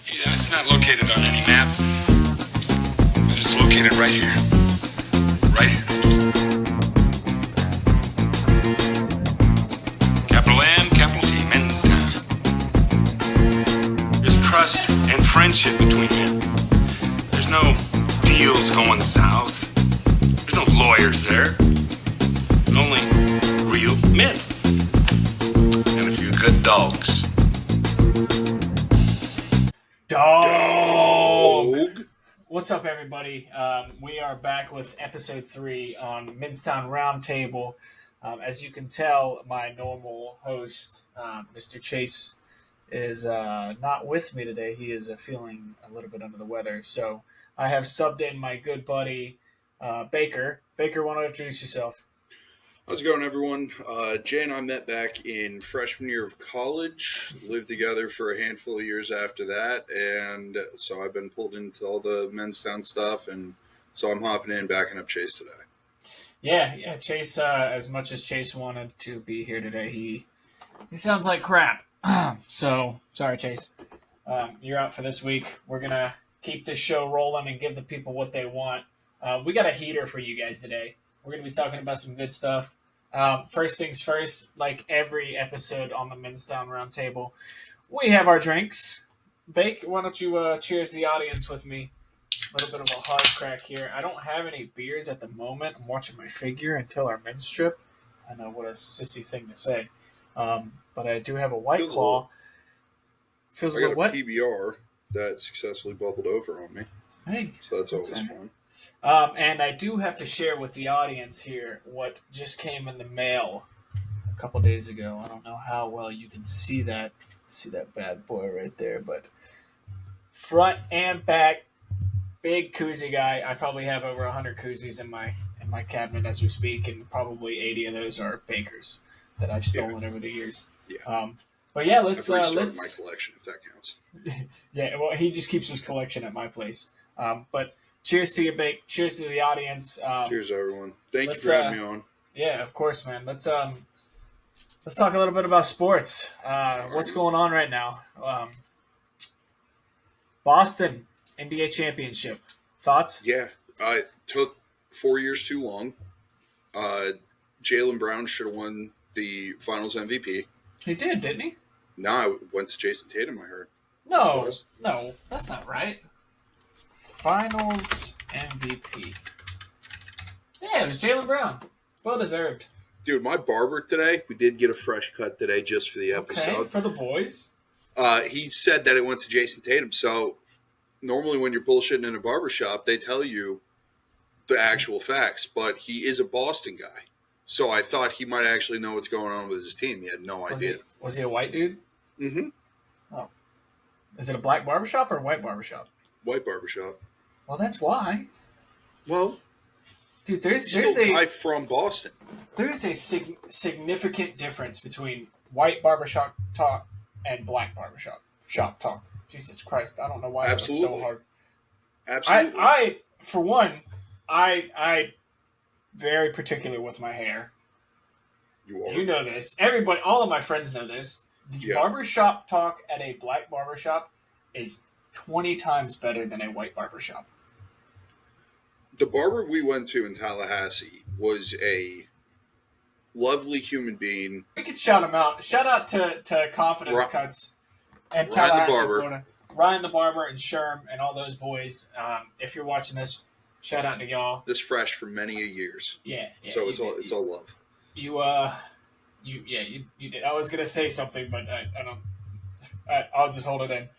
Yeah, it's not located on any map. It's located right here. Right here. Capital M, capital T, MensTown. There's trust and friendship between men. There's no deals going south. There's no lawyers there. Only real men. And a few good dogs. Dog. What's up, everybody? We are back with episode 3 on MensTown Roundtable. As you can tell, my normal host, Mr. Chase, is not with me today. He is feeling a little bit under the weather. So I have subbed in my good buddy, Baker. Baker, why don't you introduce yourself? How's it going, everyone? Jay and I met back in freshman year of college, lived together for a handful of years after that, and so I've been pulled into all the MensTown stuff, and so I'm hopping in, backing up Chase today. Yeah, Chase, as much as Chase wanted to be here today, he sounds like crap. So, sorry, Chase. You're out for this week. We're going to keep this show rolling and give the people what they want. We got a heater for you guys today. We're going to be talking about some good stuff. First things first, like every episode on the MensTown Roundtable, we have our drinks. Bake, why don't you cheers the audience with me? A little bit of a hard crack here. I don't have any beers at the moment. I'm watching my figure until our men's trip. I know, what a sissy thing to say. But I do have a White Claw. Feels a little wet. I got a PBR that successfully bubbled over on me. Hey. So that's always fun. And I do have to share with the audience here what just came in the mail a couple days ago. I don't know how well you can see that bad boy right there, but front and back, big koozie guy. I probably have over 100 koozies in my cabinet as we speak, and probably 80 of those are Bakers that I've stolen over the years. Yeah. But yeah, let's my collection, if that counts. Yeah, well, he just keeps his collection at my place. But cheers to you, Bake. Cheers to the audience. Cheers, everyone. Thank you for having me on. Yeah, of course, man. Let's talk a little bit about sports. What's going on right now? Boston NBA championship. Thoughts? Yeah, it took 4 years too long. Jaylen Brown should have won the Finals MVP. He did, didn't he? No, it went to Jason Tatum, I heard. No, that's not right. Finals MVP. Yeah, it was Jaylen Brown. Well deserved. Dude, my barber today, we did get a fresh cut today just for the episode. Okay, for the boys. He said that it went to Jason Tatum. So normally when you're bullshitting in a barbershop, they tell you the actual facts. But he is a Boston guy. So I thought he might actually know what's going on with his team. He had no idea. Was he a white dude? Mm-hmm. Oh. Is it a black barbershop or a white barbershop? White barbershop. Well, that's why. Well, dude, there's a guy from Boston. There is a significant difference between white barbershop talk and black barbershop talk. Jesus Christ, I don't know why that was so hard. Absolutely. I for one, I very particular with my hair. You are. You know this. Everybody, all of my friends know this. The barbershop talk at a black barbershop is 20 times better than a white barbershop. The barber we went to in Tallahassee was a lovely human being. We could shout him out. Shout out to Confidence Cuts and Tallahassee, Florida. Ryan the Barber and Sherm and all those boys. If you're watching this, shout out to y'all. This fresh for many a years. Yeah. So it's all love. You did. I was gonna say something, but I don't. I'll just hold it in.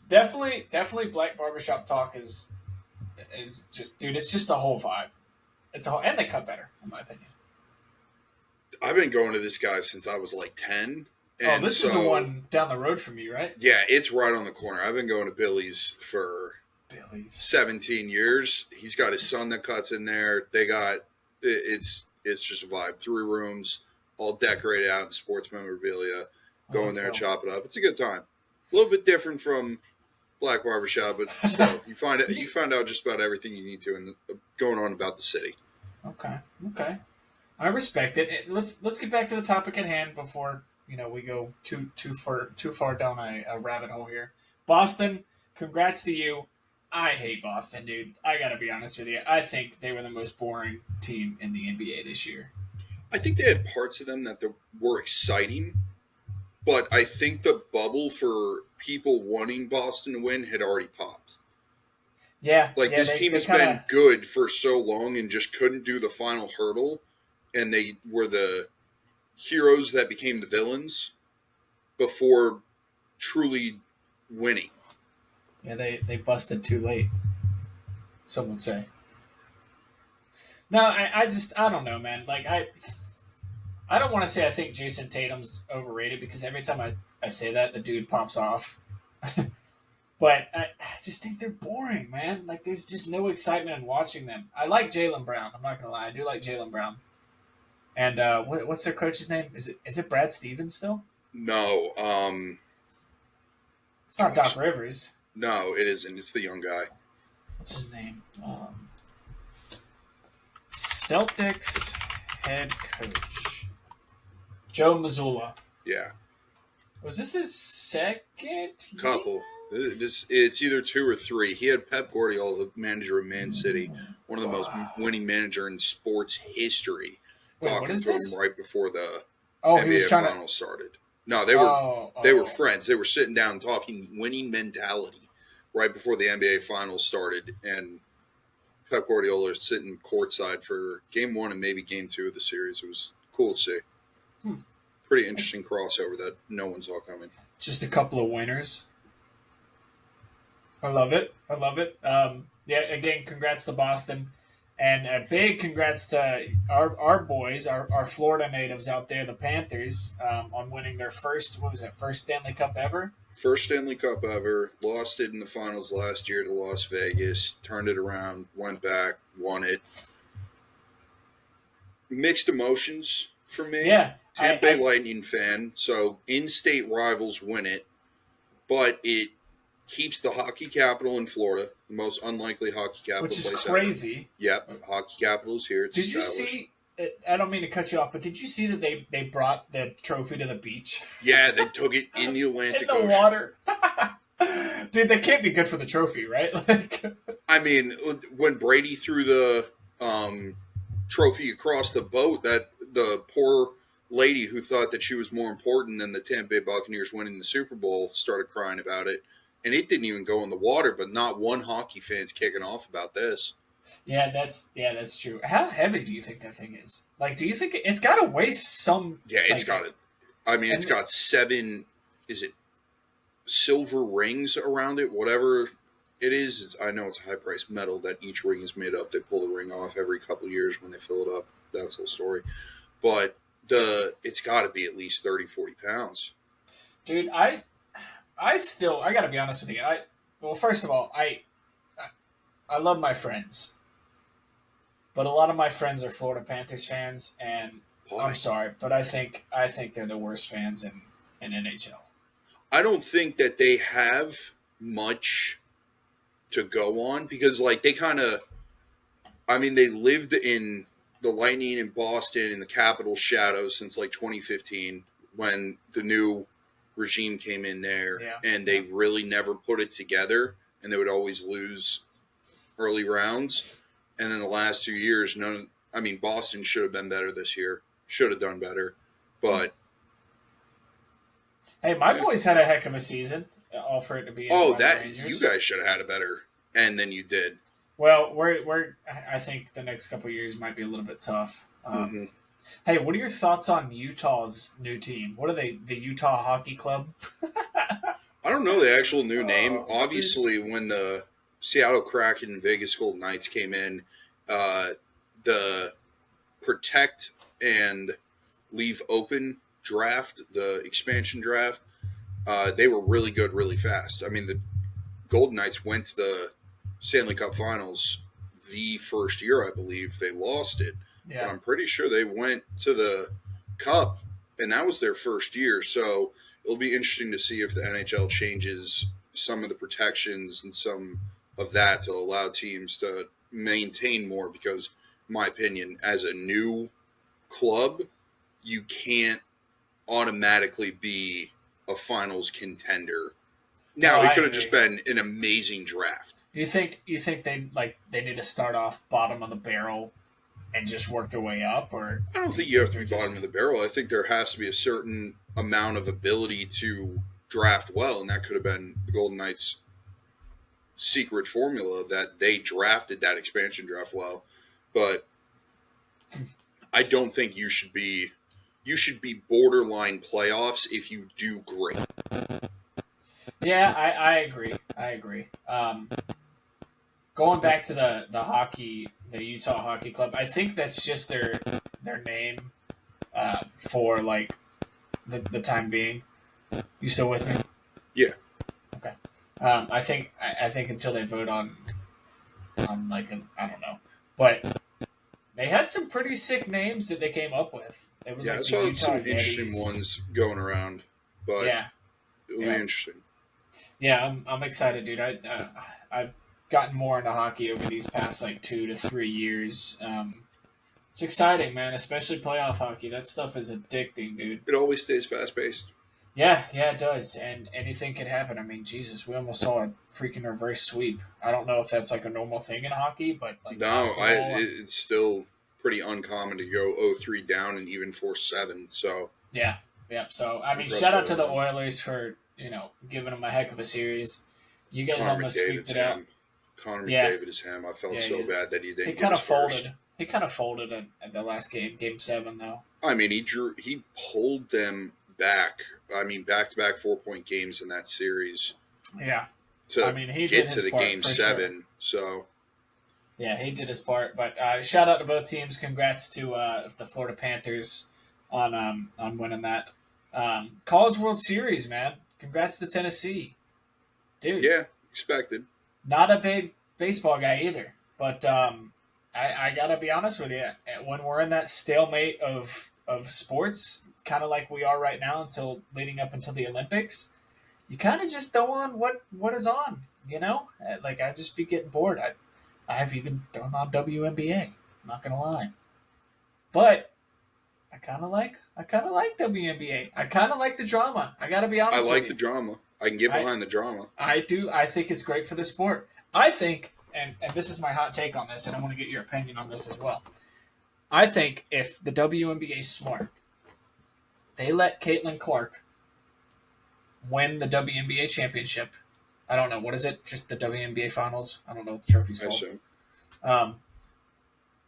Definitely, black barbershop talk is just, dude. It's just a whole vibe. And they cut better, in my opinion. I've been going to this guy since I was like 10. And this is the one down the road from you, right? Yeah, it's right on the corner. I've been going to Billy's for 17 years. He's got his son that cuts in there. They got it's just a vibe. 3 rooms, all decorated out in sports memorabilia. Go in there and chop it up. It's a good time. A little bit different from black barbershop, but still, you find out just about everything you need to going on about the city. Okay. I respect it. Let's get back to the topic at hand before we go too far down a rabbit hole here. Boston, congrats to you. I hate Boston, dude. I gotta be honest with you. I think they were the most boring team in the NBA this year. I think they had parts of them that were exciting, but I think the bubble for people wanting Boston to win had already popped. Yeah, Like, yeah, this team has kinda, been good for so long and just couldn't do the final hurdle, and they were the heroes that became the villains before truly winning. Yeah, they busted too late. Some would say. No, I don't know, man. Like I don't want to say I think Jason Tatum's overrated because every time I say that, the dude pops off. But I just think they're boring, man. Like there's just no excitement in watching them. I like Jaylen Brown. I'm not gonna lie, I do like Jaylen Brown. And what's their coach's name? Is it Brad Stevens still? No, It's not gosh. Doc Rivers. No, it isn't. It's the young guy. What's his name? Celtics head coach Joe Mazzulla. Yeah, Was this his second year? couple. It's either 2 or 3. He had Pep Guardiola, the manager of Man City, one of the most winning manager in sports history, Wait, what talking is to this? him right before the Oh, he NBA was trying finals started. No, to. they were friends. They were sitting down talking winning mentality right before the NBA finals started, and Pep Guardiola is sitting courtside for game 1 and maybe game 2 of the series. It was cool to see. Pretty interesting crossover that no one saw coming. Just a couple of winners. I love it. I love it. Yeah, again, congrats to Boston. And a big congrats to our boys, our Florida natives out there, the Panthers, on winning their first Stanley Cup ever? First Stanley Cup ever. Lost it in the finals last year to Las Vegas. Turned it around, went back, won it. Mixed emotions for me. Yeah. Tampa Bay Lightning fan, so in-state rivals win it, but it keeps the hockey capital in Florida, the most unlikely hockey capital Which is place crazy. ever. Yep, hockey capital is here. It's Did you established. see? I don't mean to cut you off, but did you see that they brought the trophy to the beach? Yeah, they took it in the Atlantic in the Ocean. water. Dude, that can't be good for the trophy, right? Like, I mean, when Brady threw the trophy across the boat, that the poor lady who thought that she was more important than the Tampa Bay Buccaneers winning the Super Bowl started crying about it. And it didn't even go in the water, but not one hockey fan's kicking off about this. yeah, that's true. How heavy do you think that thing is? Like, do you think it's got to weigh some? Yeah, it's like, got it. I mean, it's got 7, is it silver rings around it? Whatever it is, I know it's a high-priced metal that each ring is made up. They pull the ring off every couple of years when they fill it up. That's the whole story. But it's got to be at least 30, 40 pounds. Dude, I got to be honest with you. Well, first of all, I love my friends, but a lot of my friends are Florida Panthers fans, and Why? I'm sorry, but I think they're the worst fans in NHL. I don't think that they have much to go on because, like, they kind of, I mean, they lived in the Lightning in Boston in the Capitol shadows since like 2015 when the new regime came in there, and they really never put it together, and they would always lose early rounds. And then the last 2 years, Boston should have been better this year, should have done better, but hey, my boys had a heck of a season. All for it to be. You guys should have had a better, and then you did. Well, I think the next couple of years might be a little bit tough. Hey, what are your thoughts on Utah's new team? What are they? The Utah Hockey Club? I don't know the actual new name. Obviously, when the Seattle Kraken and Vegas Golden Knights came in, the protect and leave open draft, the expansion draft, they were really good really fast. I mean, the Golden Knights went to the Stanley Cup Finals the first year, I believe. They lost it. Yeah. But I'm pretty sure they went to the Cup, and that was their first year. So it'll be interesting to see if the NHL changes some of the protections and some of that to allow teams to maintain more because, in my opinion, as a new club, you can't automatically be a finals contender Now, Oh, it I could have agree. just been an amazing draft. You think they need to start off bottom of the barrel and just work their way up, or I don't do you think you have to they're be bottom just of the barrel. I think there has to be a certain amount of ability to draft well, and that could have been the Golden Knights' secret formula that they drafted that expansion draft well. But I don't think you should be borderline playoffs if you do great. Yeah, I agree. I agree. Going back to the hockey, the Utah Hockey Club, I think that's just their name for like the time being. You still with me? Yeah. Okay. I think until they vote on like I don't know, but they had some pretty sick names that they came up with. It was Yeah, like I the saw Utah some interesting Yetis. ones going around, but Yeah, it'll be yeah. interesting. Yeah, I'm excited, dude. I've gotten more into hockey over these past like 2 to 3 years. It's exciting, man, especially playoff hockey. That stuff is addicting, dude. It always stays fast paced. Yeah, it does, and anything could happen. I mean, Jesus, we almost saw a freaking reverse sweep. I don't know if that's like a normal thing in hockey, but like No, basketball, it's still pretty uncommon to go 0-3 down and even force 7. So yeah. So I mean, impressed shout by out to the that. Oilers for giving them a heck of a series. You guys Connor almost McDavid's squeaked it out. him. Connor Yeah. McDavid is him. I felt Yeah, he so is. bad that he He didn't get kind of his first. folded. He kind of folded at the last game, Game 7, though. I mean, he pulled them back. I mean, back-to-back 4-point games in that series Yeah, to I mean, he get did to his the part Game for 7. So Yeah, he did his part. But shout out to both teams. Congrats to the Florida Panthers on winning that College World Series, man. Congrats to Tennessee, dude. yeah, expected. Not a big baseball guy either, but I gotta be honest with you. When we're in that stalemate of sports, kind of like we are right now, until leading up until the Olympics, you kind of just throw on what is on. Like I just be getting bored. I've even thrown on WNBA. I'm not gonna lie, but I kind of like WNBA. I kind of like the drama. I gotta be I honest with like you. the drama. I can get behind the drama. I do. I think it's great for the sport. I think, and this is my hot take on this, and I want to get your opinion on this as well. I think if the WNBA is smart, they let Caitlin Clark win the WNBA championship. I don't know. What is it? Just the WNBA finals? I don't know what the trophy's I called. assume.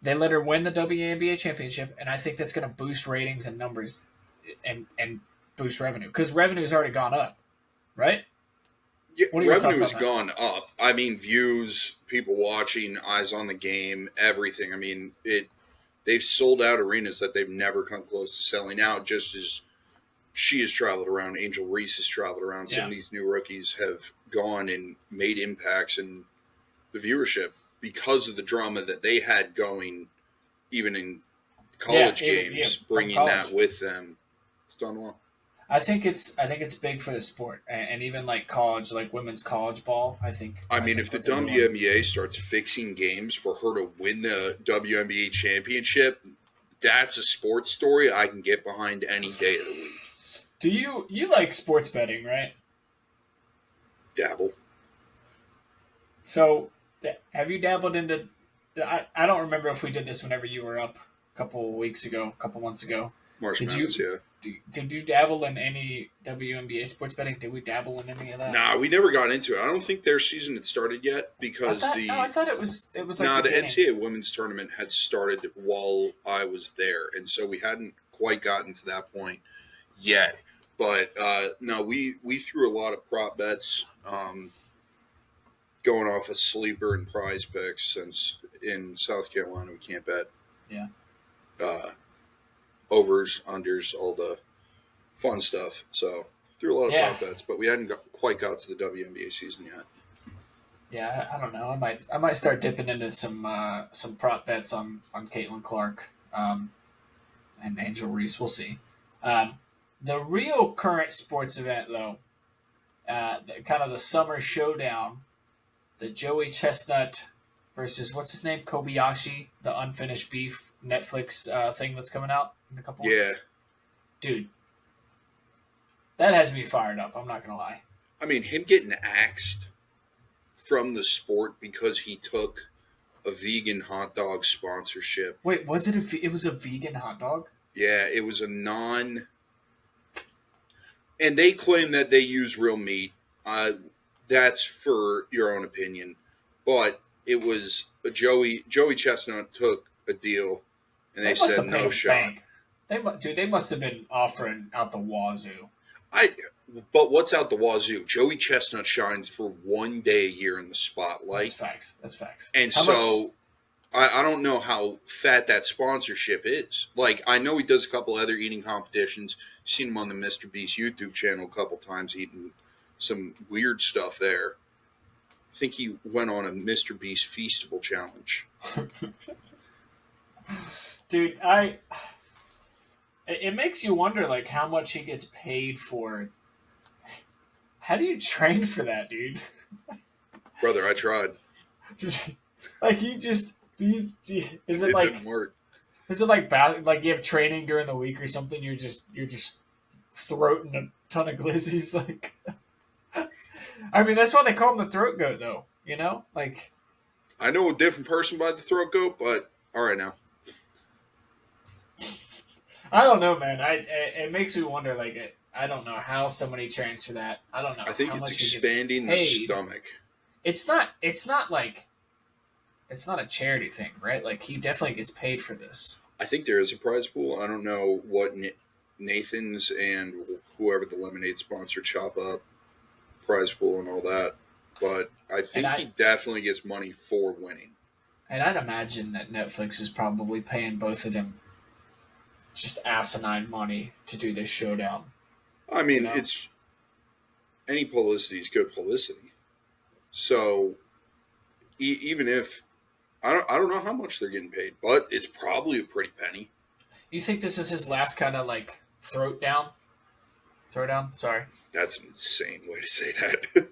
They let her win the WNBA championship, and I think that's going to boost ratings and numbers and boost revenue, because revenue's already gone up, right? Yeah, What are your revenue thoughts has on that? gone up. I mean, views, people watching, eyes on the game, everything. I mean, they've sold out arenas that they've never come close to selling out. Just as she has traveled around, Angel Reese has traveled around. Some of these new rookies have gone and made impacts in the viewership because of the drama that they had going, even in college games, from bringing college. that with them. It's done well. I think it's big for the sport, and even like college, like women's college ball. I think. I mean, think if the what they're doing- WNBA starts fixing games for her to win the WNBA championship, that's a sports story I can get behind any day of the week. Do you like sports betting, right? Dabble. So, have you dabbled into? I don't remember if we did this whenever you were up a couple months ago. March Did Madness, yeah. Did you dabble in any WNBA sports betting? Did we dabble in any of that? Nah, we never got into it. I don't think their season had started yet because I thought it was like the beginning. NCAA women's tournament had started while I was there, and so we hadn't quite gotten to that point yet. But no, we threw a lot of prop bets, going off a sleeper and prize picks, since in South Carolina we can't bet. Yeah. Overs, unders, all the fun stuff. So threw a lot of prop bets, but we hadn't quite got to the WNBA season yet. Yeah, I don't know. I might start dipping into some prop bets on Caitlin Clark, and Angel Reese. We'll see. The real current sports event, though, kind of the summer showdown, the Joey Chestnut versus what's his name, Kobayashi, the Unfinished Beef Netflix thing that's coming out in a couple weeks. Yeah. Dude, that has me fired up. I'm not gonna lie. I mean, him getting axed from the sport because he took a vegan hot dog sponsorship. Wait, was it it was a vegan hot dog? Yeah, it was a non, and they claim that they use real meat. That's for your own opinion, but it was a Joey Chestnut took a deal, and they must said have paid no a shot. bank. They must have been offering out the wazoo. But what's out the wazoo? Joey Chestnut shines for one day a year in the spotlight. That's facts. And How so I don't know how fat that sponsorship is. Like, I know he does a couple other eating competitions. Seen him on the Mr. Beast YouTube channel a couple times eating some weird stuff there. I think he went on a Mr. Beast Feastable challenge. Dude, it makes you wonder, like, how much he gets paid for. How do you train for that, dude? Brother, I tried. Like, you just is it It like didn't work. is it like you have training during the week or something? You're just throating a ton of glizzies, like. I mean, that's why they call him the throat goat, though. You know, like. I know a different person by the throat goat, but all right now. I don't know, man. It makes me wonder. Like, I don't know how somebody trains for that. I don't know. I think how it's much he gets expanding the paid. stomach. It's not like. It's not a charity thing, right? Like, he definitely gets paid for this. I think there is a prize pool. I don't know what Nathan's and whoever the lemonade sponsor chop up prize pool and all that, but I think he definitely gets money for winning. And I'd imagine that Netflix is probably paying both of them just asinine money to do this showdown. I mean, it's any publicity is good publicity. So even if I don't know how much they're getting paid, but it's probably a pretty penny. You think this is his last kind of like throwdown? Sorry. That's an insane way to say that.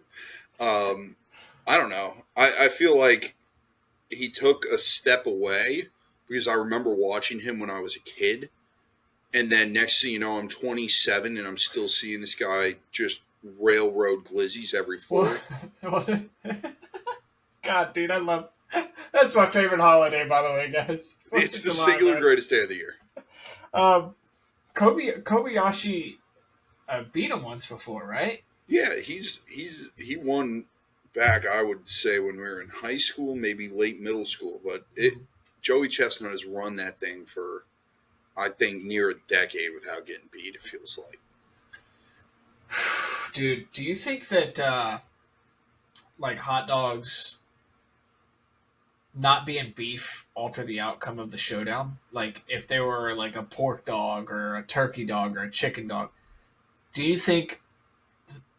I don't know. I feel like he took a step away because I remember watching him when I was a kid. And then next thing you know, I'm 27 and I'm still seeing this guy just railroad glizzies every floor. God, dude, I love. That's my favorite holiday, by the way, guys. It's the singular greatest day of the year. Kobayashi beat him once before, right? Yeah, he won back, I would say, when we were in high school, maybe late middle school. But Joey Chestnut has run that thing for, I think, near a decade without getting beat, it feels like. Dude, do you think that, like, hot dogs not being beef alter the outcome of the showdown? Like, if they were, like, a pork dog or a turkey dog or a chicken dog, do you think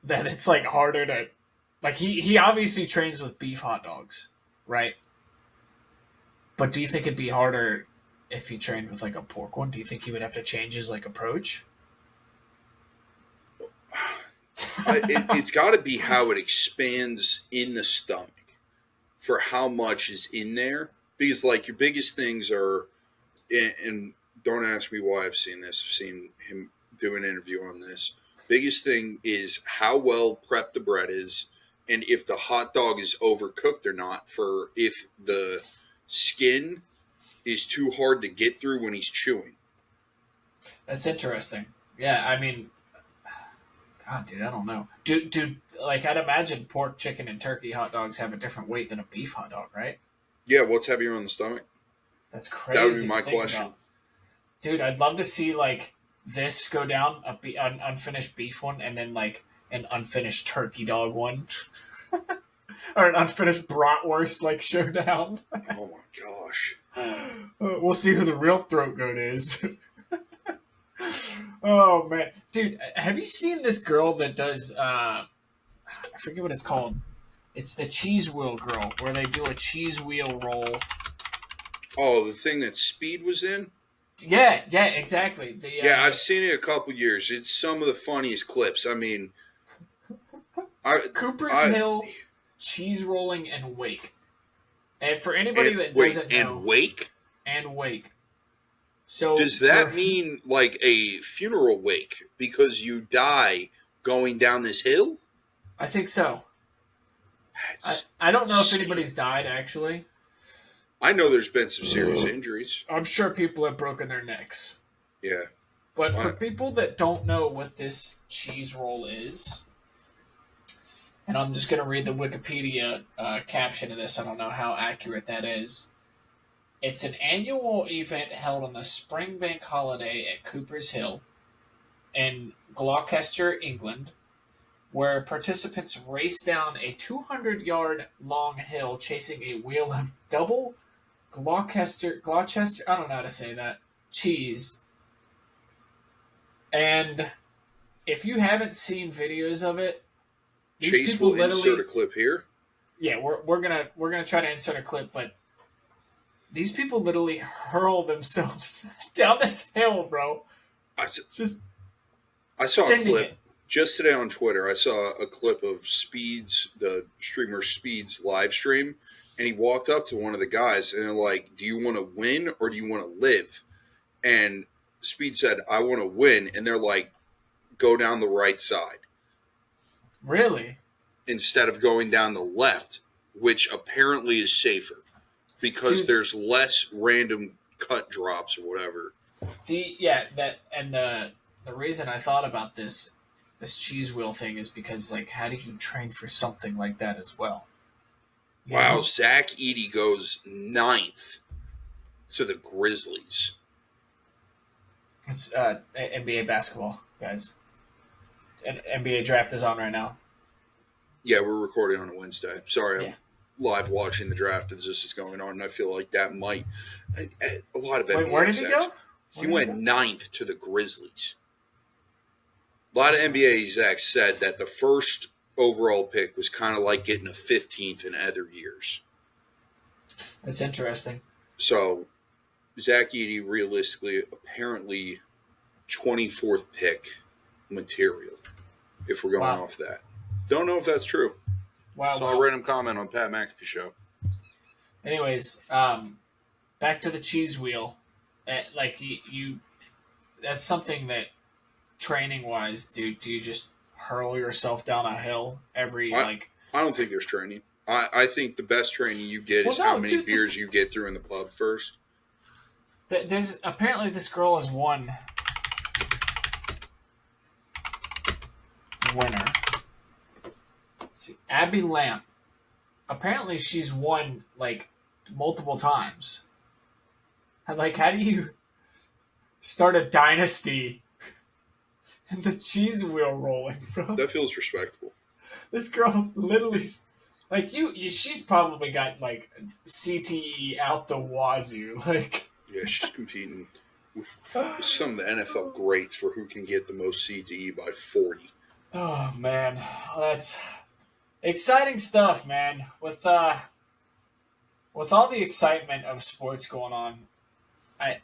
that it's, like, harder to... Like, he obviously trains with beef hot dogs, right? But do you think it'd be harder if he trained with, like, a pork one? Do you think he would have to change his, like, approach? It's got to be how it expands in the stomach for how much is in there. Because, like, your biggest things are, and don't ask me why I've seen this. I've seen him do an interview on this. Biggest thing is how well prepped the bread is and if the hot dog is overcooked or not, for if the skin is too hard to get through when he's chewing. That's interesting. Yeah, I mean, God, dude, I don't know. Do like, I'd imagine pork, chicken, and turkey hot dogs have a different weight than a beef hot dog, right? Yeah, what's heavier on the stomach? That's crazy. That would be my question. About. Dude, I'd love to see, like, this go down, an unfinished beef one, and then, like, an unfinished turkey dog one. Or an unfinished bratwurst, like, showdown. Oh, my gosh. We'll see who the real throat goat is. Oh, man. Dude, have you seen this girl that does, I forget what it's called. It's the cheese wheel girl, where they do a cheese wheel roll. Oh, the thing that Speed was in? Yeah, exactly. Yeah, I've seen it a couple years. It's some of the funniest clips. I mean... Cooper's Hill, cheese rolling, and wake. And for anybody that doesn't know... And wake? And wake. So does that mean like a funeral wake because you die going down this hill? I think so. I don't know if anybody's died, actually. I know there's been some serious injuries. I'm sure people have broken their necks. Yeah. But for people that don't know what this cheese roll is, and I'm just going to read the Wikipedia caption of this. I don't know how accurate that is. It's an annual event held on the Spring Bank holiday at Cooper's Hill in Gloucester, England, where participants race down a 200-yard long hill chasing a wheel of double Gloucester, I don't know how to say that, cheese. And if you haven't seen videos of it, these Chase people will literally insert a clip here. Yeah, we're gonna try to insert a clip, but these people literally hurl themselves down this hill, bro. I saw a sending clip just today on Twitter. I saw a clip of Speed's, the streamer Speed's live stream, and he walked up to one of the guys and they're like, "Do you want to win or do you want to live?" And Speed said, "I want to win," and they're like, "Go down the right side." Really? Instead of going down the left, which apparently is safer because there's less random cut drops or whatever. The reason I thought about this cheese wheel thing is because, like, how do you train for something like that as well? Wow, Zach Edey goes 9th to the Grizzlies. It's NBA basketball, guys. And NBA draft is on right now. Yeah, we're recording on a Wednesday. Sorry, I'm live watching the draft as this is going on, and I feel like that might... A lot of NBA Wait, where did he go? He went 9th to the Grizzlies. A lot of NBA execs said that the first overall pick was kind of like getting a 15th in other years. That's interesting. So, Zach Edey, realistically, apparently 24th pick material, if we're going off that. Don't know if that's true. Wow. Saw a random comment on Pat McAfee show. Anyways, back to the cheese wheel. Like you that's something that training wise, do you just hurl yourself down a hill I don't think there's training. I think the best training you get is how many beers you get through in the pub first. There's apparently this girl is one winner. Let's see, Abby Lamp. Apparently, she's won like multiple times. Like, how do you start a dynasty and the cheese wheel rolling, bro? That feels respectable. This girl's literally like she's probably got like CTE out the wazoo. Like, yeah, she's competing with some of the NFL greats for who can get the most CTE by 40. Oh man, that's exciting stuff, man. With all the excitement of sports going on,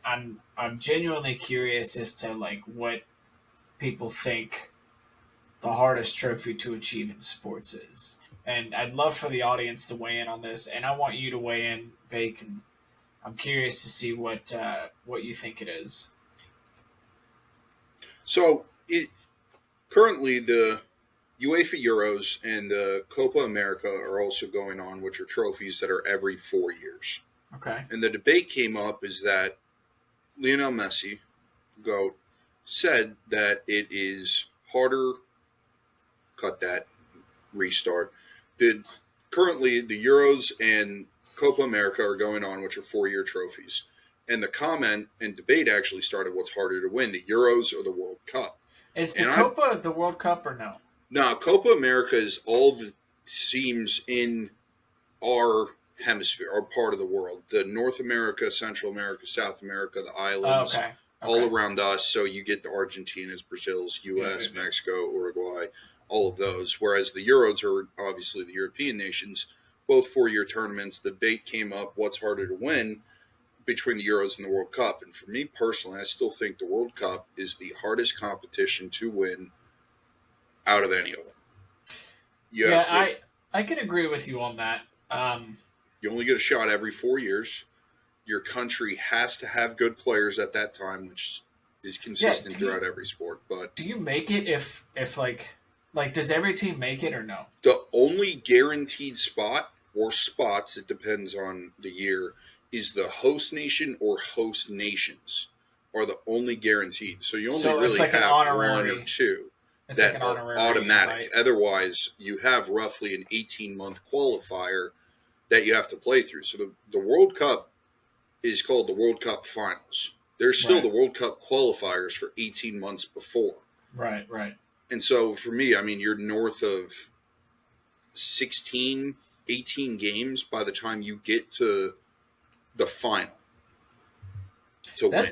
I'm genuinely curious as to like what people think the hardest trophy to achieve in sports is. And I'd love for the audience to weigh in on this, and I want you to weigh in, Bake, and I'm curious to see what you think it is. So, currently the UEFA Euros and the Copa America are also going on, which are trophies that are every 4 years. Okay. And the debate came up is that Lionel Messi, GOAT, said that it is harder, cut that, restart. Currently, the Euros and Copa America are going on, which are 4-year trophies. And the comment and debate actually started what's harder to win, the Euros or the World Cup. Is the Copa the World Cup or no? No, Copa America is all the teams in our hemisphere, our part of the world. The North America, Central America, South America, the islands, all around us. So you get the Argentinas, Brazils, U.S., Mexico, Uruguay, all of those. Whereas the Euros are obviously the European nations, both 4-year tournaments. The debate came up, what's harder to win between the Euros and the World Cup. And for me personally, I still think the World Cup is the hardest competition to win out of any of them. I can agree with you on that. You only get a shot every 4 years. Your country has to have good players at that time, which is consistent throughout every sport. But do you make it if like Like, does every team make it or no? The only guaranteed spot or spots, it depends on the year, is the host nation or host nations are the only guaranteed. So you only So it's really like an have honorary- one or two It's that like an are honorary, automatic. right? Otherwise, you have roughly an 18-month qualifier that you have to play through. So the World Cup is called the World Cup Finals. There's still Right. the World Cup qualifiers for 18 months before. Right, right. And so for me, I mean, you're north of 16, 18 games by the time you get to the final to win.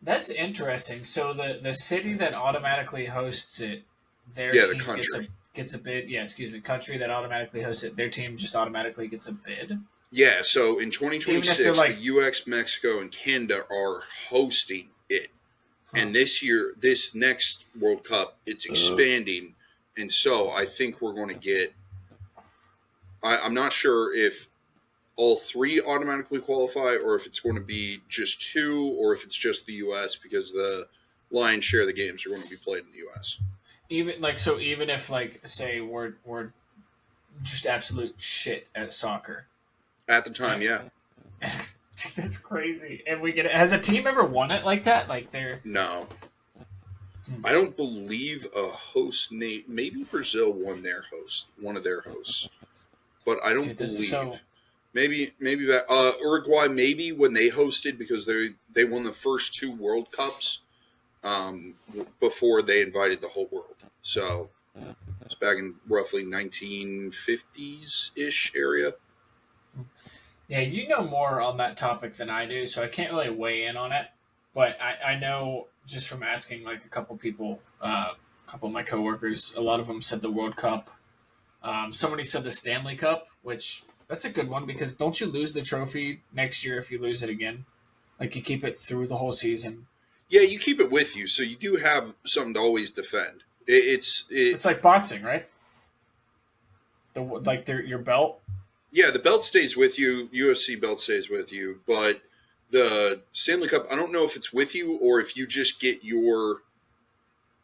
That's interesting. So the city that automatically hosts it, their Yeah, the team country. gets a bid. Yeah, excuse me, country that automatically hosts it, their team just automatically gets a bid. Yeah, so in Even if 2026, they're like- the U.S., Mexico, and Canada are hosting it. Huh. And this next World Cup, it's expanding. And so I think we're going to get... I'm not sure if all three automatically qualify or if it's going to be just two or if it's just the U.S. because the lion's share of the games are going to be played in the U.S. Even if like say we're just absolute shit at soccer. At the time, yeah. That's crazy. And we get it. Has a team ever won it like that? Like they're No. I don't believe a host name. Maybe Brazil won one of their hosts. But I don't Dude, believe. that's so- Maybe that Uruguay maybe when they hosted because they won the first two World Cups before they invited the whole world. So it's back in roughly 1950s ish area. Yeah, you know more on that topic than I do, so I can't really weigh in on it. But I know just from asking like a couple people, a couple of my coworkers, a lot of them said the World Cup. Somebody said the Stanley Cup, which that's a good one because don't you lose the trophy next year if you lose it again? Like you keep it through the whole season. Yeah, you keep it with you, so you do have something to always defend. It's like boxing, right? Your belt. Yeah, the belt stays with you. UFC belt stays with you, but the Stanley Cup, I don't know if it's with you or if you just get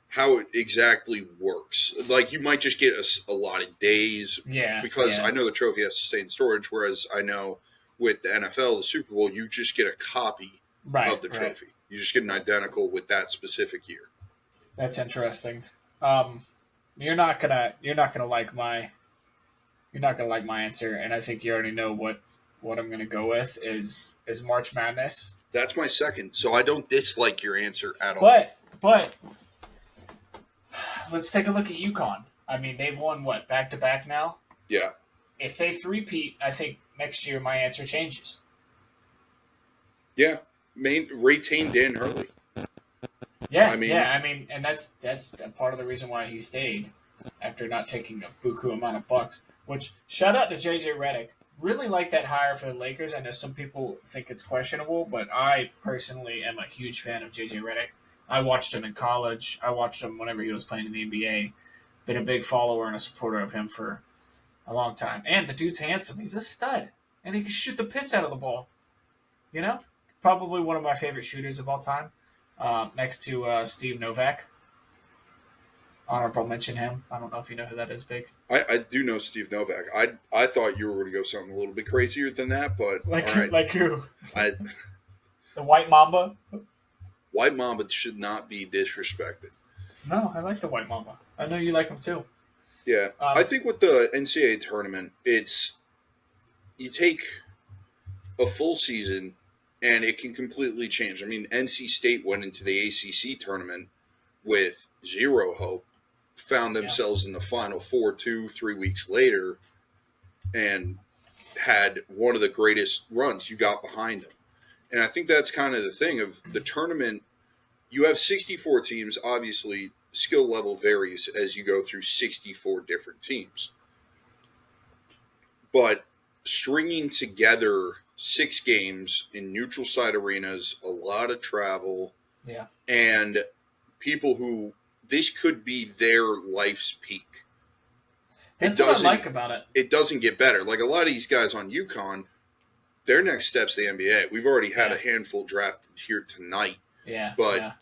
how it exactly works. Like you might just get a lot of days. Yeah. Because yeah. I know the trophy has to stay in storage, whereas I know with the NFL, the Super Bowl, you just get a copy of the trophy. Right. You just get an identical with that specific year. That's interesting. You're not gonna like my answer, and I think you already know what I'm gonna go with is March Madness. That's my second, so I don't dislike your answer at all. But let's take a look at UConn. I mean, they've won back to back now. Yeah. If they three-peat, I think next year my answer changes. Yeah, retain Dan Hurley. Yeah, I mean, and that's a part of the reason why he stayed after not taking a buku amount of bucks. Which shout out to JJ Redick. Really like that hire for the Lakers. I know some people think it's questionable, but I personally am a huge fan of JJ Redick. I watched him in college. I watched him whenever he was playing in the NBA. Been a big follower and a supporter of him for a long time. And the dude's handsome. He's a stud, and he can shoot the piss out of the ball. You know, probably one of my favorite shooters of all time. Next to Steve Novak. Honorable mention him. I don't know if you know who that is, Big. I do know Steve Novak. I thought you were going to go something a little bit crazier than that, but Like all right. like who? The White Mamba? White Mamba should not be disrespected. No, I like the White Mamba. I know you like him too. Yeah. I think with the NCAA tournament, you take a full season and it can completely change. I mean, NC State went into the ACC tournament with zero hope, found themselves in the Final Four 2-3 weeks later, and had one of the greatest runs. You got behind them. And I think that's kind of the thing of the tournament. You have 64 teams. Obviously, skill level varies as you go through 64 different teams. But stringing together 6 games in neutral site arenas, a lot of travel, and people who this could be their life's peak. That's what I like about it. It doesn't get better. Like a lot of these guys on UConn, their next step's the NBA. We've already had a handful drafted here tonight. Yeah. But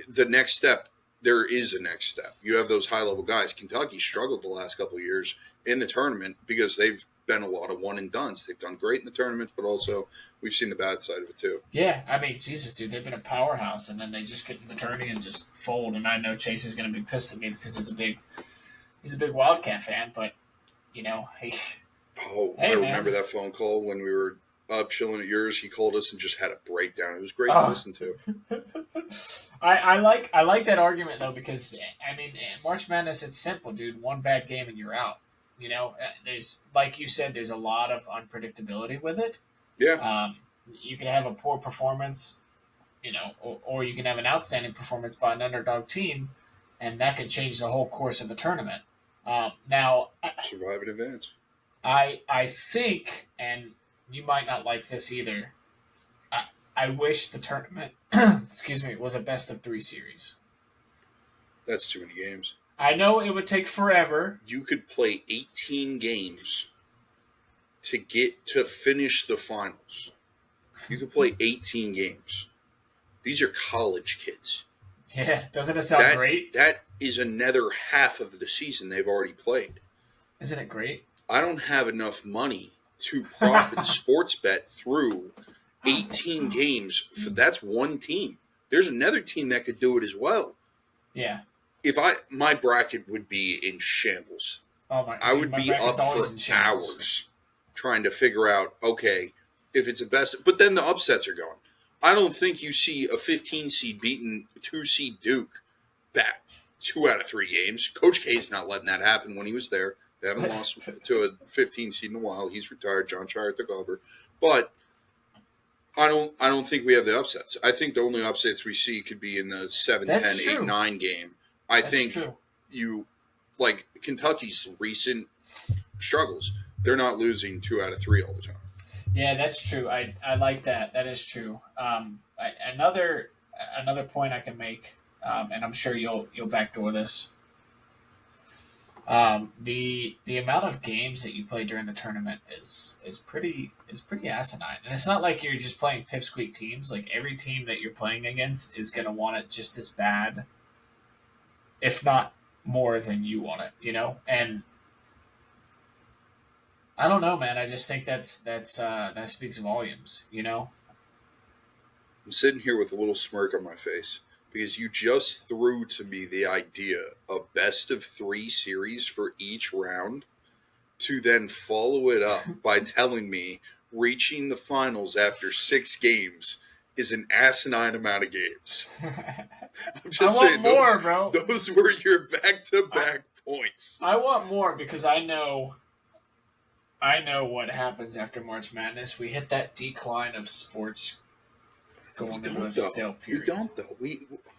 the next step there is a next step. You have those high level guys. Kentucky struggled the last couple of years in the tournament because they've been a lot of one and dones. They've done great in the tournaments, but also we've seen the bad side of it too. Yeah, I mean, Jesus, dude, they've been a powerhouse, and then they just get in the tourney and just fold. And I know Chase is going to be pissed at me because he's a big Wildcat fan, but hey, I remember that phone call when we were up chilling at yours. He called us and just had a breakdown. It was great to listen to. I like that argument though, because I mean, in March Madness, it's simple, dude. One bad game and you're out. There's, like you said, there's a lot of unpredictability with it. Yeah. You can have a poor performance, or you can have an outstanding performance by an underdog team, and that can change the whole course of the tournament. Now, survive and advance. I think, and you might not like this either, I wish the tournament, was a best of 3 series. That's too many games. I know it would take forever. You could play 18 games to finish the finals. You could play 18 games. These are college kids. Yeah, doesn't it sound great? That is another half of the season they've already played. Isn't it great? I don't have enough money to prop and sports bet through 18 games. That's one team. There's another team that could do it as well. Yeah. My bracket would be in shambles. Oh my! I would be up for hours trying to figure out, okay, if it's a best, but then the upsets are gone. I don't think you see a 15 seed beating a 2 seed Duke back 2 out of 3 games. Coach K is not letting that happen when he was there. They haven't lost to a 15 seed in a while. He's retired. John Shire took over, but I don't think we have the upsets. I think the only upsets we see could be in the 7, That's 10, true. 8, 9 game. That's think true. Like Kentucky's recent struggles, they're not losing 2 out of 3 all the time. Yeah, that's true. I like that. That is true. Another point I can make, and I'm sure you'll backdoor this. The amount of games that you play during the tournament is pretty asinine, and it's not like you're just playing pipsqueak teams. Like every team that you're playing against is going to want it just as bad, if not more than you want it. And I don't know, man. I just think that speaks volumes. I'm sitting here with a little smirk on my face because you just threw to me the idea of best of 3 series for each round to then follow it up by telling me reaching the finals after 6 games is an asinine amount of games. I'm just saying, more, bro. Those were your back-to-back points. I want more because I know what happens after March Madness. We hit that decline of sports going into a stale period. We don't, though.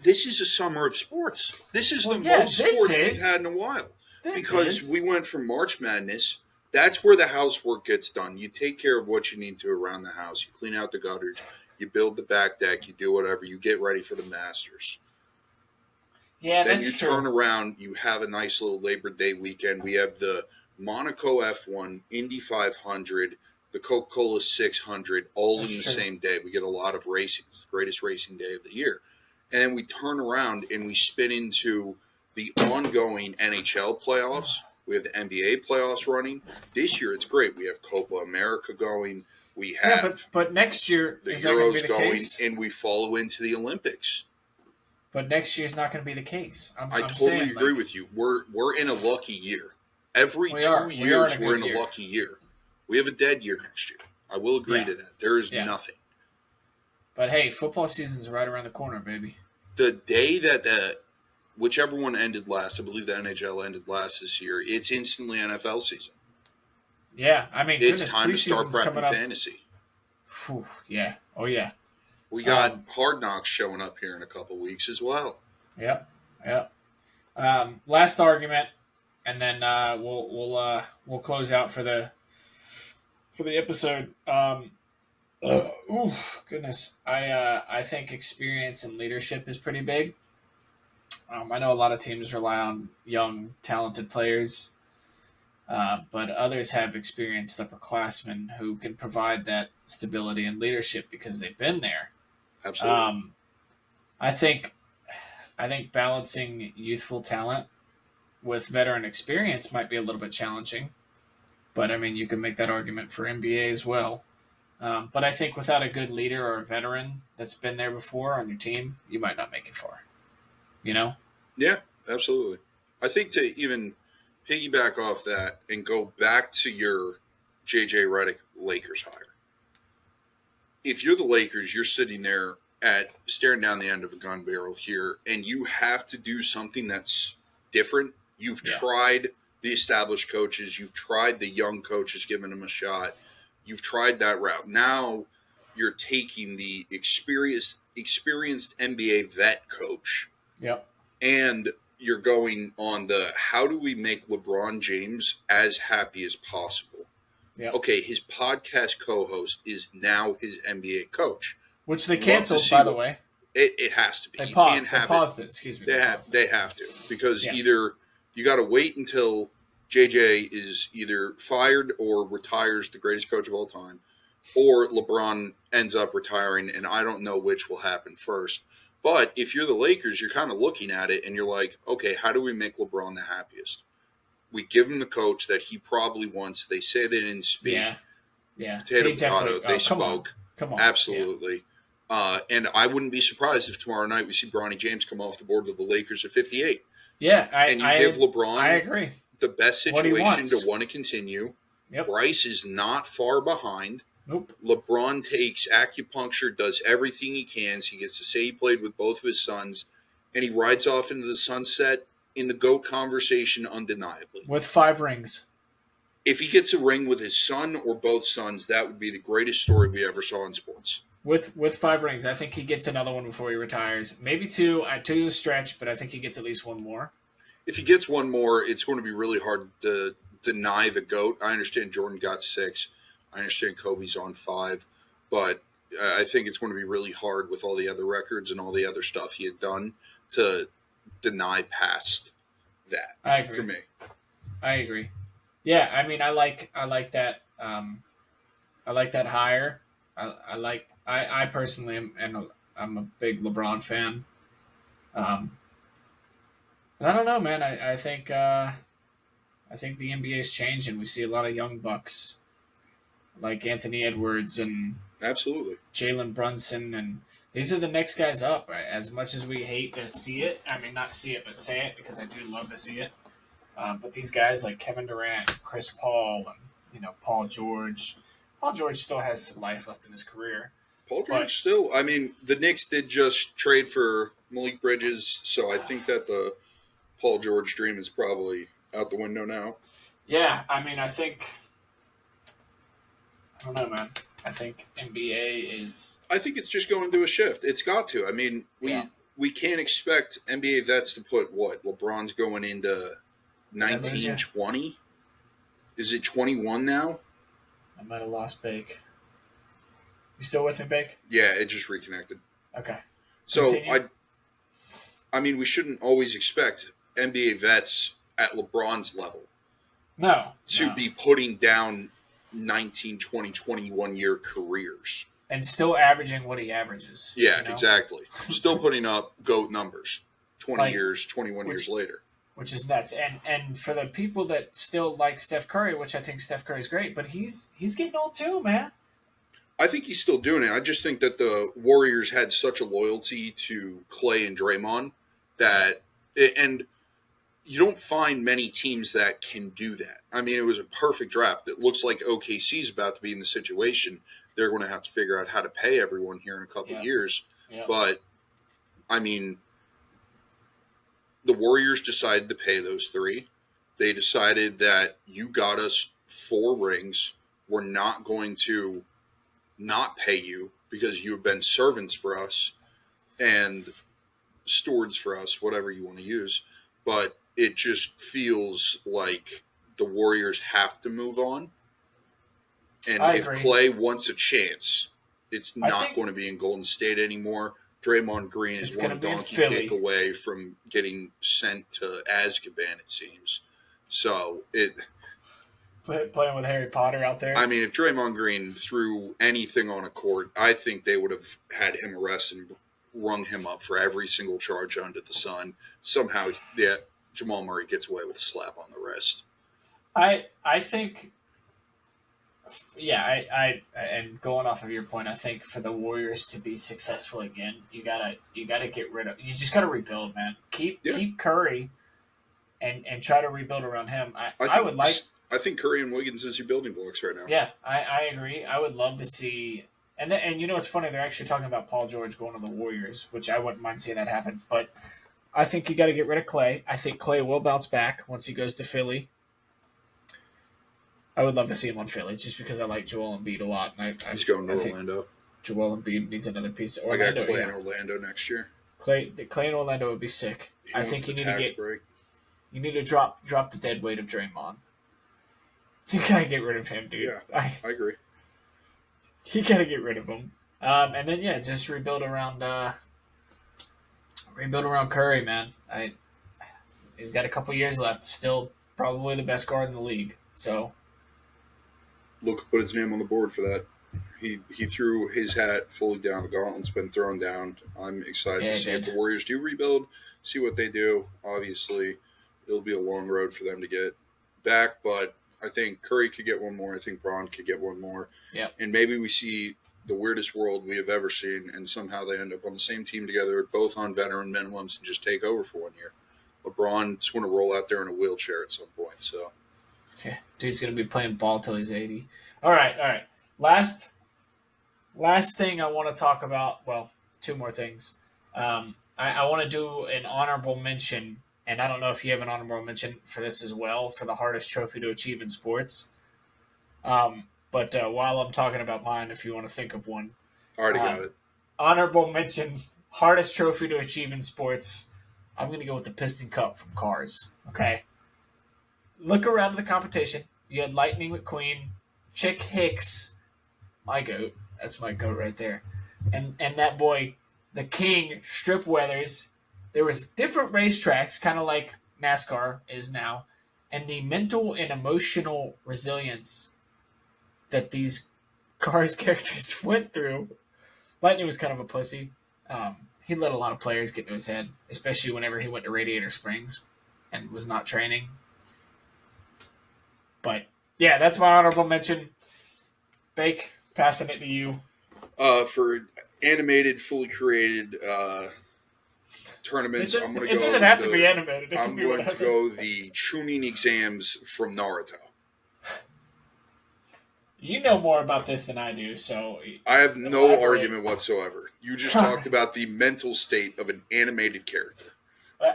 This is a summer of sports. This is the most sports we've had in a while. Because we went from March Madness. That's where the housework gets done. You take care of what you need to around the house. You clean out the gutters. You build the back deck. You do whatever. You get ready for the Masters. Yeah, then that's true. Then you turn around. You have a nice little Labor Day weekend. We have the Monaco F1, Indy 500, the Coca-Cola 600, all That's in the true. Same day. We get a lot of racing. It's the greatest racing day of the year. And then we turn around and we spin into the ongoing NHL playoffs. We have the NBA playoffs running. This year it's great. We have Copa America going. We have but next year the is Euros the going, case? And we follow into the Olympics. But next year's not going to be the case. I totally agree with you. We're in a lucky year. Every 2 years, we're in a lucky year. We have a dead year next year. I will agree to that. There is nothing. But hey, football season's right around the corner, baby. The day that whichever one ended last, I believe the NHL ended last this year, it's instantly NFL season. Yeah, I mean, it's time to start prepping fantasy. Whew, yeah. Oh, yeah. We got Hard Knocks showing up here in a couple weeks as well. Yep. Last argument, and then we'll close out for the episode. Goodness, I think experience and leadership is pretty big. I know a lot of teams rely on young, talented players, but others have experienced upperclassmen who can provide that stability and leadership because they've been there. Absolutely. I think I think balancing youthful talent with veteran experience might be a little bit challenging. But I mean, you can make that argument for NBA as well. But I think without a good leader or a veteran that's been there before on your team, you might not make it far. You know? Yeah, absolutely. I think to even piggyback off that and go back to your JJ Redick Lakers hire. If you're the Lakers, you're sitting there at staring down the end of a gun barrel here, and you have to do something that's different. You've tried the established coaches, you've tried the young coaches, giving them a shot. You've tried that route. Now you're taking the experienced NBA vet coach. Yep. And you're going on the how do we make LeBron James as happy as possible? Yep. Okay, his podcast co-host is now his NBA coach. Which they canceled, by the way. It has to be. They paused it. Excuse me. They have to. Because either you got to wait until JJ is either fired or retires, the greatest coach of all time, or LeBron ends up retiring, and I don't know which will happen first. But if you're the Lakers, you're kind of looking at it and you're like, okay, how do we make LeBron the happiest? We give him the coach that he probably wants. They say they didn't speak. Yeah. Potato. They spoke. Come on. Absolutely. Yeah. And I wouldn't be surprised if tomorrow night we see Bronny James come off the board with the Lakers at 58. Yeah. And you give LeBron I agree. the best situation to want to continue. Yep. Bryce is not far behind. Nope. LeBron takes acupuncture, does everything he can. He gets to say he played with both of his sons, and he rides off into the sunset in the GOAT conversation undeniably. With 5 rings. If he gets a ring with his son or both sons, that would be the greatest story we ever saw in sports. With 5 rings, I think he gets another one before he retires. Maybe 2. 2 is a stretch, but I think he gets at least one more. If he gets one more, it's going to be really hard to deny the GOAT. I understand Jordan got 6. I understand Kobe's on 5, but I think it's going to be really hard with all the other records and all the other stuff he had done to deny past that. I agree. For me. I agree. Yeah, I mean, I like that. I like that hire. I personally I'm a big LeBron fan. And I don't know, man. I think the NBA is changing. We see a lot of young bucks like Anthony Edwards and Absolutely Jalen Brunson, and these are the next guys up. Right? As much as we hate to see it, I mean, not see it, but say it, because I do love to see it. But these guys like Kevin Durant, Chris Paul, and Paul George. Paul George still has some life left in his career. Paul George still. I mean, the Knicks did just trade for Malik Bridges, so I think that the Paul George dream is probably out the window now. Yeah, I mean, I don't know, man. I think NBA is... I think it's just going through a shift. It's got to. I mean, we can't expect NBA vets to put, what, LeBron's going into 19, 20? Is it 21 now? I might have lost Bake. You still with me, Bake? Yeah, it just reconnected. Okay. So, Continue. I mean, we shouldn't always expect NBA vets at LeBron's level to be putting down 19, 20, 21-year careers. And still averaging what he averages. Yeah, exactly. Still putting up GOAT numbers 21 years later. Which is nuts. And for the people that still like Steph Curry, which I think Steph Curry's great, but he's getting old too, man. I think he's still doing it. I just think that the Warriors had such a loyalty to Clay and Draymond that – and – you don't find many teams that can do that. I mean, it was a perfect draft. It looks like OKC's about to be in the situation. They're going to have to figure out how to pay everyone here in a couple of years. Yeah. But, I mean, the Warriors decided to pay those 3. They decided that you got us 4 rings. We're not going to not pay you because you have been servants for us and stewards for us, whatever you want to use. But it just feels like the Warriors have to move on. And if Clay wants a chance, it's not going to be in Golden State anymore. Draymond Green is one donkey kick away from getting sent to Azkaban, it seems. So playing with Harry Potter out there. I mean, if Draymond Green threw anything on a court, I think they would have had him arrested rung him up for every single charge under the sun. Somehow, yeah, Jamal Murray gets away with a slap on the wrist. I think, yeah, and going off of your point, I think for the Warriors to be successful again, you gotta get rid of, you just gotta rebuild, man. Keep Curry, and try to rebuild around him. I think Curry and Wiggins is your building blocks right now. Yeah, I agree. I would love to see, and you know, it's funny, they're actually talking about Paul George going to the Warriors, which I wouldn't mind seeing that happen. But I think you got to get rid of Clay. I think Clay will bounce back once he goes to Philly. I would love to see him on Philly, just because I like Joel Embiid a lot. And He's going to Orlando. Joel Embiid needs another piece. I got Clay in Orlando next year. Clay in Orlando would be sick. I think you need to you need to drop the dead weight of Draymond. You gotta get rid of him, dude. Yeah, I agree. You gotta get rid of him, and then just rebuild around Curry, man. He's got a couple years left. Still probably the best guard in the league. So, Luka put his name on the board for that. He threw his hat fully down. The gauntlet's been thrown down. I'm excited to see if the Warriors do rebuild. See what they do. Obviously, it'll be a long road for them to get back, but I think Curry could get one more. I think Braun could get one more. Yeah. And maybe we see the weirdest world we have ever seen, and somehow they end up on the same team together, both on veteran minimums, and just take over for 1 year. LeBron's going to roll out there in a wheelchair at some point. So, yeah, dude's going to be playing ball till he's 80. All right. Last thing I want to talk about. Well, two more things. I want to do an honorable mention. And I don't know if you have an honorable mention for this as well, for the hardest trophy to achieve in sports. But while I'm talking about mine, if you want to think of one. Already got it. Honorable mention, hardest trophy to achieve in sports. I'm going to go with the Piston Cup from Cars. Okay? Look around the competition. You had Lightning McQueen, Chick Hicks, my goat. That's my goat right there. And that boy, the king, Strip Weathers. There was different racetracks, kind of like NASCAR is now, and the mental and emotional resilience that these Cars characters went through. Lightning was kind of a pussy. He let a lot of players get into his head, especially whenever he went to Radiator Springs and was not training. But, yeah, that's my honorable mention. Bake, passing it to you. For animated, fully created tournaments, I'm going to go. It doesn't have to be animated. I'm going to go the Chunin exams from Naruto. You know more about this than I do, so I have no argument whatsoever. You just talked about the mental state of an animated character.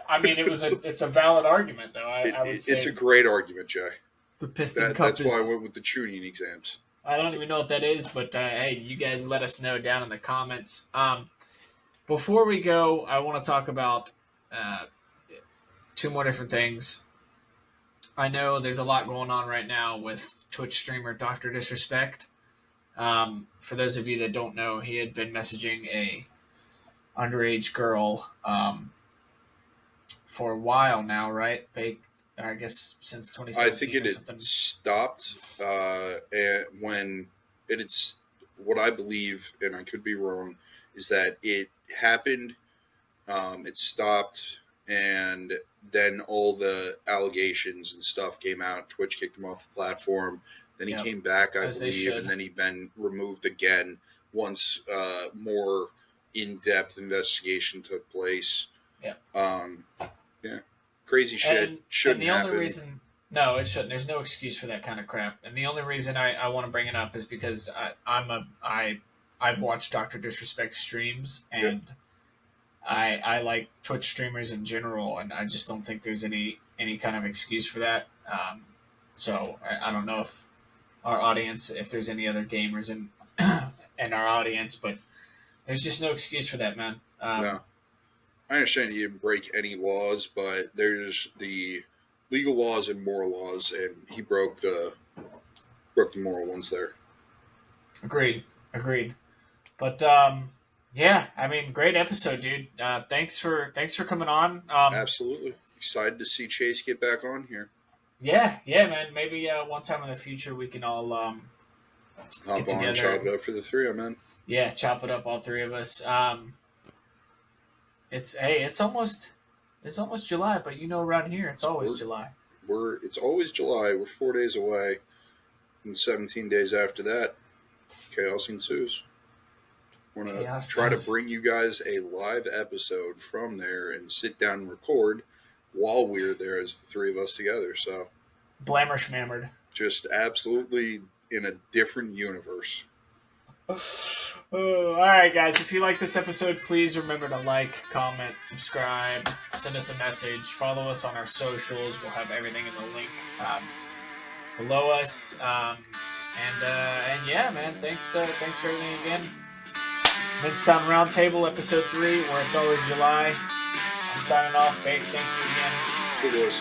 I mean, it's a valid argument, though. I would say it's a great argument, Jay. The Piston Cup. That's why I went with the Chunin exams. I don't even know what that is, but hey, you guys let us know down in the comments. Before we go, I want to talk about two more different things. I know there's a lot going on right now with Twitch streamer Dr. Disrespect. For those of you that don't know, he had been messaging a underage girl for a while now, right? I guess since 2017. I think it had stopped and when it's what I believe, and I could be wrong, is that it happened, it stopped, and then all the allegations and stuff came out. Twitch kicked him off the platform. Then he came back, I believe, and then he'd been removed again once more in-depth investigation took place. Yeah. Crazy shit. Shouldn't happen. Only reason, no, it shouldn't. There's no excuse for that kind of crap. And the only reason I want to bring it up is because I've watched Dr. Disrespect streams, and I like Twitch streamers in general, and I just don't think there's any kind of excuse for that. So I don't know if our audience, if there's any other gamers in our audience, but there's just no excuse for that, man. No. I understand you didn't break any laws, but there's the legal laws and moral laws, and he broke the moral ones there. Agreed. But yeah, I mean, great episode, dude. Thanks for coming on. Absolutely excited to see Chase get back on here. Yeah, man. Maybe one time in the future we can all get together. And chop it up for the three, man. Yeah, chop it up, all three of us. It's almost July, but around here it's always July. It's always July. We're 4 days away, and 17 days after that, chaos ensues. We're gonna try to bring you guys a live episode from there and sit down and record while we're there as the three of us together. So, Blammer schmammered. Just absolutely in a different universe. All right, guys. If you like this episode, please remember to like, comment, subscribe, send us a message, follow us on our socials. We'll have everything in the link below us. And yeah, man. Thanks for everything again. MensTown Roundtable, episode 3, where it's always July. I'm signing off. Thank you again. Good boys.